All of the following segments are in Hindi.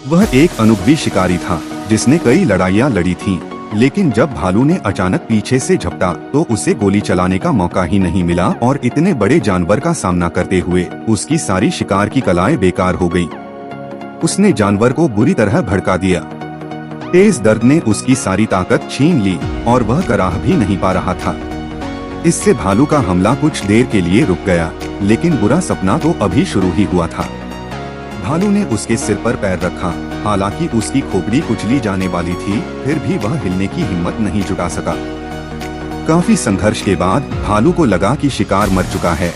वह एक अनुभवी शिकारी था जिसने कई लड़ाइयाँ लड़ी थीं, लेकिन जब भालू ने अचानक पीछे से झपटा तो उसे गोली चलाने का मौका ही नहीं मिला और इतने बड़े जानवर का सामना करते हुए उसकी सारी शिकार की कलाएं बेकार हो गयी। उसने जानवर को बुरी तरह भड़का दिया। तेज दर्द ने उसकी सारी ताकत छीन ली और वह कराह भी नहीं पा रहा था। इससे भालू का हमला कुछ देर के लिए रुक गया, लेकिन बुरा सपना तो अभी शुरू ही हुआ था। भालू ने उसके सिर पर पैर रखा। हालांकि उसकी खोपड़ी कुचली जाने वाली थी, फिर भी वह हिलने की हिम्मत नहीं जुटा सका। काफी संघर्ष के बाद भालू को लगा कि शिकार मर चुका है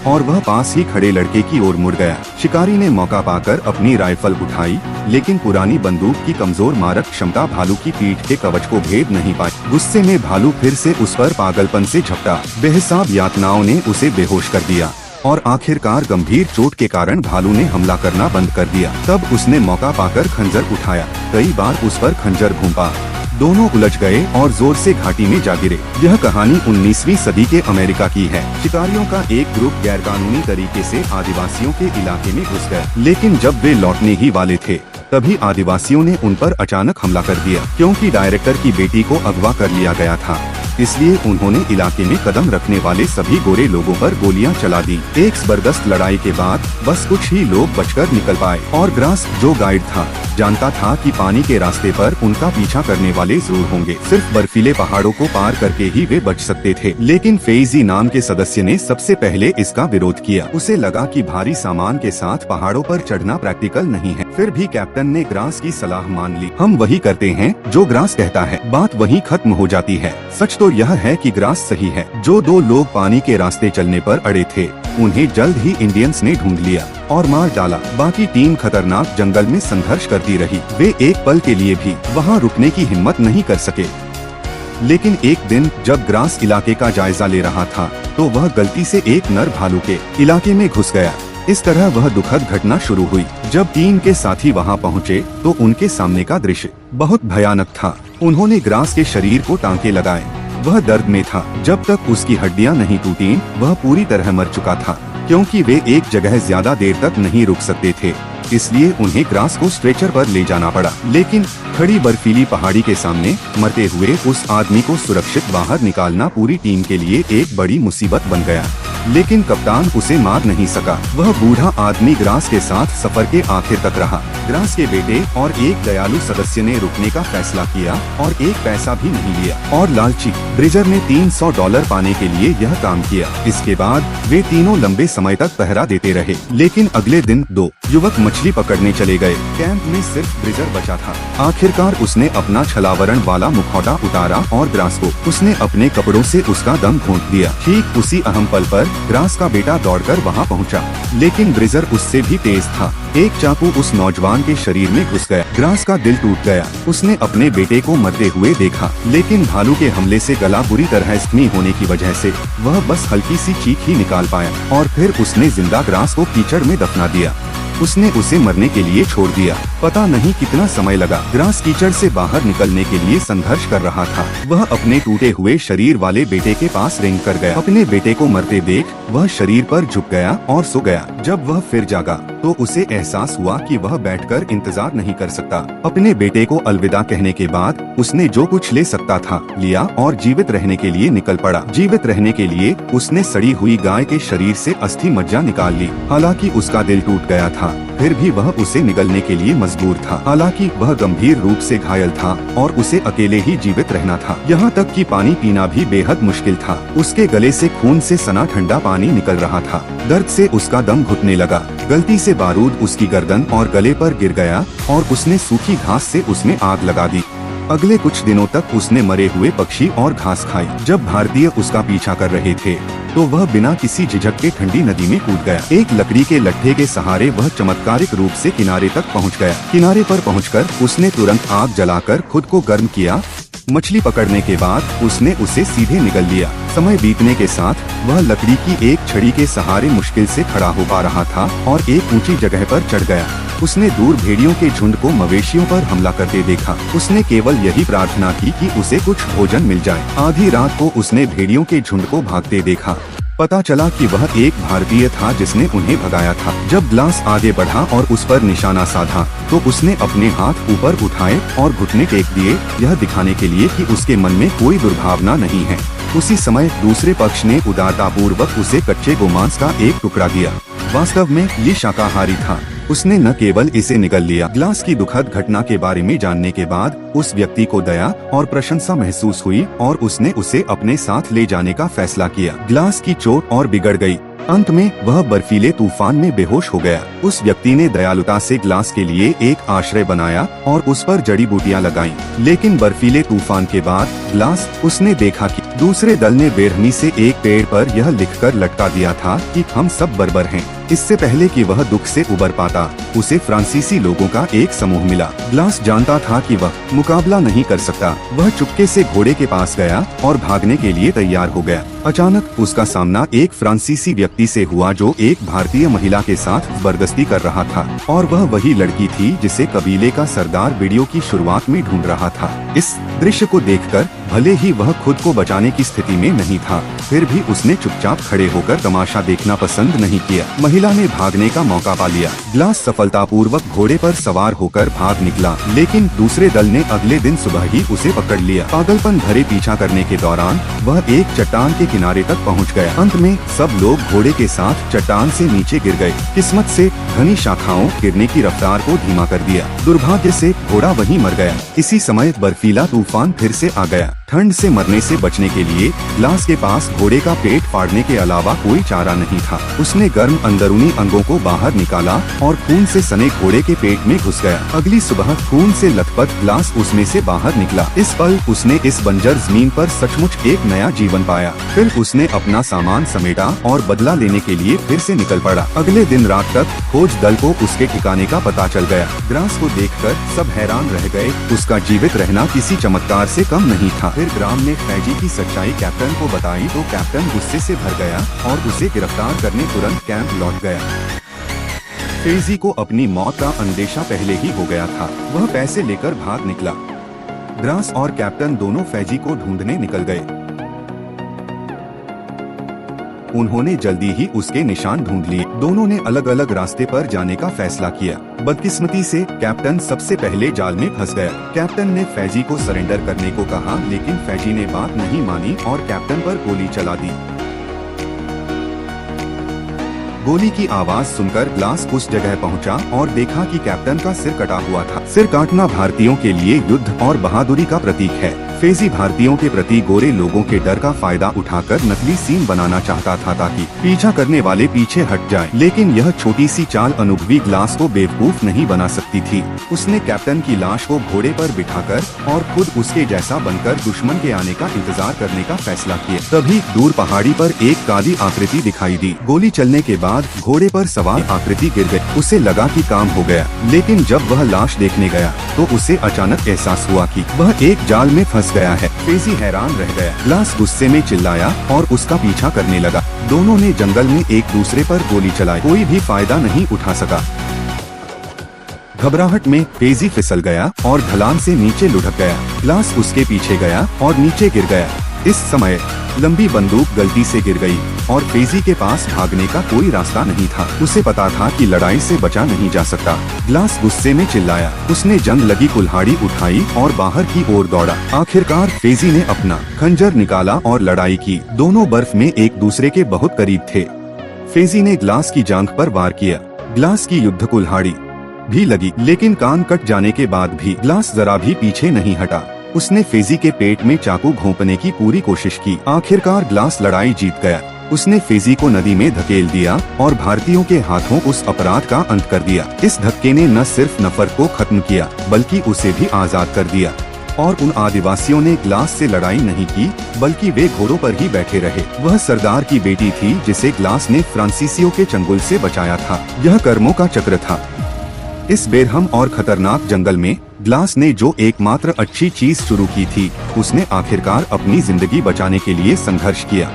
और वह पास ही खड़े लड़के की ओर मुड़ गया। शिकारी ने मौका पाकर अपनी राइफल उठाई, लेकिन पुरानी बंदूक की कमजोर मारक क्षमता भालू की पीठ के कवच को भेद नहीं पाई। गुस्से में भालू फिर से उस पर पागलपन से झपटा। बेहिसाब यातनाओं ने उसे बेहोश कर दिया और आखिरकार गंभीर चोट के कारण भालू ने हमला करना बंद कर दिया। तब उसने मौका पाकर खंजर उठाया। कई बार उस पर खंजर घूमा। दोनों उलझ गए और जोर से घाटी में जा गिरे। यह कहानी 19वीं सदी के अमेरिका की है। शिकारियों का एक ग्रुप गैरकानूनी तरीके से आदिवासियों के इलाके में घुस गया, लेकिन जब वे लौटने ही वाले थे तभी आदिवासियों ने उन पर अचानक हमला कर दिया। क्योंकि डायरेक्टर की बेटी को अगवा कर लिया गया था, इसलिए उन्होंने इलाके में कदम रखने वाले सभी गोरे लोगों पर गोलियां चला दी। एक जबरदस्त लड़ाई के बाद बस कुछ ही लोग बचकर निकल पाए और ग्रास, जो गाइड था, जानता था कि पानी के रास्ते पर उनका पीछा करने वाले जरूर होंगे। सिर्फ बर्फीले पहाड़ों को पार करके ही वे बच सकते थे। लेकिन फेइजी नाम के सदस्य ने सबसे पहले इसका विरोध किया। उसे लगा कि भारी सामान के साथ पहाड़ों पर चढ़ना प्रैक्टिकल नहीं है। फिर भी कैप्टन ने ग्रास की सलाह मान ली। हम वही करते हैं जो ग्रास कहता है। बात वहीं खत्म हो जाती है। सच तो यह है कि ग्रास सही है। जो दो लोग पानी के रास्ते चलने पर अड़े थे, उन्हें जल्द ही इंडियंस ने ढूंढ लिया और मार डाला। बाकी टीम खतरनाक जंगल में संघर्ष करती रही। वे एक पल के लिए भी वहां रुकने की हिम्मत नहीं कर सके। लेकिन एक दिन जब ग्रास इलाके का जायजा ले रहा था, तो वह गलती से एक नर भालू के इलाके में घुस गया। इस तरह वह दुखद घटना शुरू हुई। जब टीम के साथी वहां पहुंचे, तो उनके सामने का दृश्य बहुत भयानक था। उन्होंने ग्रास के शरीर को टांके लगाए। वह दर्द में था। जब तक उसकी हड्डियां नहीं टूटी, वह पूरी तरह मर चुका था। क्योंकि वे एक जगह ज्यादा देर तक नहीं रुक सकते थे, इसलिए उन्हें ग्रास को स्ट्रेचर पर ले जाना पड़ा। लेकिन खड़ी बर्फीली पहाड़ी के सामने मरते हुए उस आदमी को सुरक्षित बाहर निकालना पूरी टीम के लिए एक बड़ी मुसीबत बन गया। लेकिन कप्तान उसे मार नहीं सका। वह बूढ़ा आदमी ग्रास के साथ सफर के आखिर तक रहा। ग्रास के बेटे और एक दयालु सदस्य ने रुकने का फैसला किया और एक पैसा भी नहीं लिया। और लालची ब्रिजर ने $300 पाने के लिए यह काम किया। इसके बाद वे तीनों लंबे समय तक पहरा देते रहे। लेकिन अगले दिन दो युवक मछली पकड़ने चले गए। कैंप में सिर्फ ब्रिजर बचा था। आखिरकार उसने अपना छलावरण वाला मुखौटा उतारा और ग्रास को उसने अपने कपड़ों से उसका दम घोंट दिया। ठीक उसी अहम पल पर ग्रास का बेटा दौड़कर वहां पहुंचा, लेकिन ब्रिजर उससे भी तेज था। एक चाकू उस नौजवान के शरीर में घुस गया। ग्रास का दिल टूट गया। उसने अपने बेटे को मरते हुए देखा, लेकिन भालू के हमले से गला बुरी तरह जख्मी होने की वजह से वह बस हल्की सी चीख ही निकाल पाया और फिर उसने जिंदा ग्रास को कीचड़ में दफना दिया। उसने उसे मरने के लिए छोड़ दिया। पता नहीं कितना समय लगा। ग्रास कीचड़ से बाहर निकलने के लिए संघर्ष कर रहा था। वह अपने टूटे हुए शरीर वाले बेटे के पास रेंग कर गया। अपने बेटे को मरते देख वह शरीर पर झुक गया और सो गया। जब वह फिर जागा तो उसे एहसास हुआ कि वह बैठकर इंतजार नहीं कर सकता। अपने बेटे को अलविदा कहने के बाद उसने जो कुछ ले सकता था लिया और जीवित रहने के लिए निकल पड़ा। जीवित रहने के लिए उसने सड़ी हुई गाय के शरीर से अस्थि मज्जा निकाल ली। हालांकि उसका दिल टूट गया था, फिर भी वह उसे निगलने के लिए मजबूर था। हालांकि वह गंभीर रूप से घायल था और उसे अकेले ही जीवित रहना था। यहाँ तक कि पानी पीना भी बेहद मुश्किल था। उसके गले से खून से सना ठंडा पानी निकल रहा था। दर्द से उसका दम घुटने लगा। गलती से बारूद उसकी गर्दन और गले पर गिर गया और उसने सूखी घास से उसमें आग लगा दी। अगले कुछ दिनों तक उसने मरे हुए पक्षी और घास खाई। जब भारतीय उसका पीछा कर रहे थे, तो वह बिना किसी झिझक के ठंडी नदी में कूद गया। एक लकड़ी के लट्ठे के सहारे वह चमत्कारिक रूप से किनारे तक पहुंच गया। किनारे पर पहुंचकर उसने तुरंत आग जलाकर खुद को गर्म किया। मछली पकड़ने के बाद उसने उसे सीधे निगल लिया। समय बीतने के साथ वह लकड़ी की एक छड़ी के सहारे मुश्किल से खड़ा हो पा रहा था और एक ऊंची जगह पर चढ़ गया। उसने दूर भेड़ियों के झुंड को मवेशियों पर हमला करते देखा। उसने केवल यही प्रार्थना की कि उसे कुछ भोजन मिल जाए। आधी रात को उसने भेड़ियों के झुंड को भागते देखा। पता चला कि वह एक भारतीय था जिसने उन्हें भगाया था। जब ग्लास आगे बढ़ा और उस पर निशाना साधा तो उसने अपने हाथ ऊपर उठाए और घुटने टेक दिए, यह दिखाने के लिए कि उसके मन में कोई दुर्भावना नहीं है। उसी समय दूसरे पक्ष ने उदारतापूर्वक उसे कच्चे गोमांस का एक टुकड़ा दिया। वास्तव में ये शाकाहारी था। उसने न केवल इसे निगल लिया। ग्लास की दुखद घटना के बारे में जानने के बाद उस व्यक्ति को दया और प्रशंसा महसूस हुई और उसने उसे अपने साथ ले जाने का फैसला किया। ग्लास की चोट और बिगड़ गई। अंत में वह बर्फीले तूफान में बेहोश हो गया। उस व्यक्ति ने दयालुता से ग्लास के लिए एक आश्रय बनाया और उस पर जड़ी बूटियां लगाईं। लेकिन बर्फीले तूफान के बाद ग्लास उसने देखा कि दूसरे दल ने बेरहमी से एक पेड़ पर यह लिखकर लटका दिया था कि हम सब बर्बर हैं। इससे पहले कि वह दुख से उबर पाता, उसे फ्रांसीसी लोगों का एक समूह मिला। ग्लास जानता था कि वह मुकाबला नहीं कर सकता। वह चुपके से घोड़े के पास गया और भागने के लिए तैयार हो गया। अचानक उसका सामना एक फ्रांसीसी व्यक्ति से हुआ जो एक भारतीय महिला के साथ जबरदस्ती कर रहा था, और वह वही लड़की थी जिसे कबीले का सरदार वीडियो की शुरुआत में ढूंढ रहा था। इस दृश्य को देखकर भले ही वह खुद को बचाने की स्थिति में नहीं था, फिर भी उसने चुपचाप खड़े होकर तमाशा देखना पसंद नहीं किया। महिला ने भागने का मौका पा लिया। ग्लास सफलतापूर्वक घोड़े पर सवार होकर भाग निकला, लेकिन दूसरे दल ने अगले दिन सुबह ही उसे पकड़ लिया। पागलपन भरे पीछा करने के दौरान वह एक चट्टान के किनारे तक पहुंच गया। अंत में सब लोग घोड़े के साथ चट्टान से नीचे गिर गए। किस्मत से घनी शाखाओं गिरने की रफ्तार को धीमा कर दिया। दुर्भाग्य से घोड़ा वहीं मर गया। इसी समय बर्फीला तूफान फिर से आ गया। ठंड से मरने से बचने के लिए ग्लास के पास घोड़े का पेट फाड़ने के अलावा कोई चारा नहीं था। उसने गर्म अंदरूनी अंगों को बाहर निकाला और खून से सने घोड़े के पेट में घुस गया। अगली सुबह खून से लथपथ ग्लास उसमें से बाहर निकला। इस पल उसने इस बंजर जमीन पर सचमुच एक नया जीवन पाया। फिर उसने अपना सामान समेटा और बदला लेने के लिए फिर से निकल पड़ा। अगले दिन रात तक खोज दल को उसके ठिकाने का पता चल गया। ग्लास को देखकर सब हैरान रह गए। उसका जीवित रहना किसी चमत्कार से कम नहीं था। फिर ग्राम ने फैजी की सच्चाई कैप्टन को बताई तो कैप्टन गुस्से से भर गया और उसे गिरफ्तार करने तुरंत कैंप लौट गया। फैजी को अपनी मौत का अंदेशा पहले ही हो गया था। वह पैसे लेकर भाग निकला। ग्लास और कैप्टन दोनों फैजी को ढूंढने निकल गए। उन्होंने जल्दी ही उसके निशान ढूंढ लिए। दोनों ने अलग अलग रास्ते पर जाने का फैसला किया। बदकिस्मती से कैप्टन सबसे पहले जाल में फंस गया। कैप्टन ने फैजी को सरेंडर करने को कहा, लेकिन फैजी ने बात नहीं मानी और कैप्टन पर गोली चला दी। गोली की आवाज सुनकर ग्लास उस जगह पहुंचा और देखा कि कैप्टन का सिर कटा हुआ था। सिर काटना भारतीयों के लिए युद्ध और बहादुरी का प्रतीक है। फैजी भारतीयों के प्रति गोरे लोगों के डर का फायदा उठाकर नकली सीन बनाना चाहता था ताकि पीछा करने वाले पीछे हट जाएं। लेकिन यह छोटी सी चाल अनुभवी ग्लास को बेवकूफ नहीं बना सकती थी। उसने कैप्टन की लाश को घोड़े पर बिठाकर और खुद उसके जैसा बनकर दुश्मन के आने का इंतजार करने का फैसला किया। तभी दूर पहाड़ी पर एक काली आकृति दिखाई दी। गोली चलने के बाद घोड़े पर सवार आकृति गिर गई। उसे लगा कि काम हो गया, लेकिन जब वह लाश देखने गया तो उसे अचानक एहसास हुआ कि वह एक जाल में फंस गया है। फैजी हैरान रह गया। ग्लास गुस्से में चिल्लाया और उसका पीछा करने लगा। दोनों ने जंगल में एक दूसरे पर गोली चलाई। कोई भी फायदा नहीं उठा सका। घबराहट में फैजी फिसल गया और ढलान से नीचे लुढ़क गया। ग्लास उसके पीछे गया और नीचे गिर गया। इस समय लंबी बंदूक गलती से गिर गई और फैजी के पास भागने का कोई रास्ता नहीं था। उसे पता था कि लड़ाई से बचा नहीं जा सकता। ग्लास गुस्से में चिल्लाया। उसने जंग लगी कुल्हाड़ी उठाई और बाहर की ओर दौड़ा। आखिरकार फैजी ने अपना खंजर निकाला और लड़ाई की। दोनों बर्फ में एक दूसरे के बहुत करीब थे। फैजी ने ग्लास की जांघ पर वार किया। ग्लास की युद्ध कुल्हाड़ी भी लगी, लेकिन कान कट जाने के बाद भी ग्लास जरा भी पीछे नहीं हटा। उसने फैजी के पेट में चाकू घोंपने की पूरी कोशिश की। आखिरकार ग्लास लड़ाई जीत गया। उसने फैजी को नदी में धकेल दिया और भारतीयों के हाथों उस अपराध का अंत कर दिया। इस धक्के ने न सिर्फ नफरत को खत्म किया, बल्कि उसे भी आजाद कर दिया। और उन आदिवासियों ने ग्लास से लड़ाई नहीं की, बल्कि वे घोड़ों पर ही बैठे रहे। वह सरदार की बेटी थी जिसे ग्लास ने फ्रांसीसियों के चंगुल से बचाया था। यह कर्मों का चक्र था। इस बेरहम और खतरनाक जंगल में ग्लास ने जो एकमात्र अच्छी चीज शुरू की थी, उसने आखिरकार अपनी जिंदगी बचाने के लिए संघर्ष किया।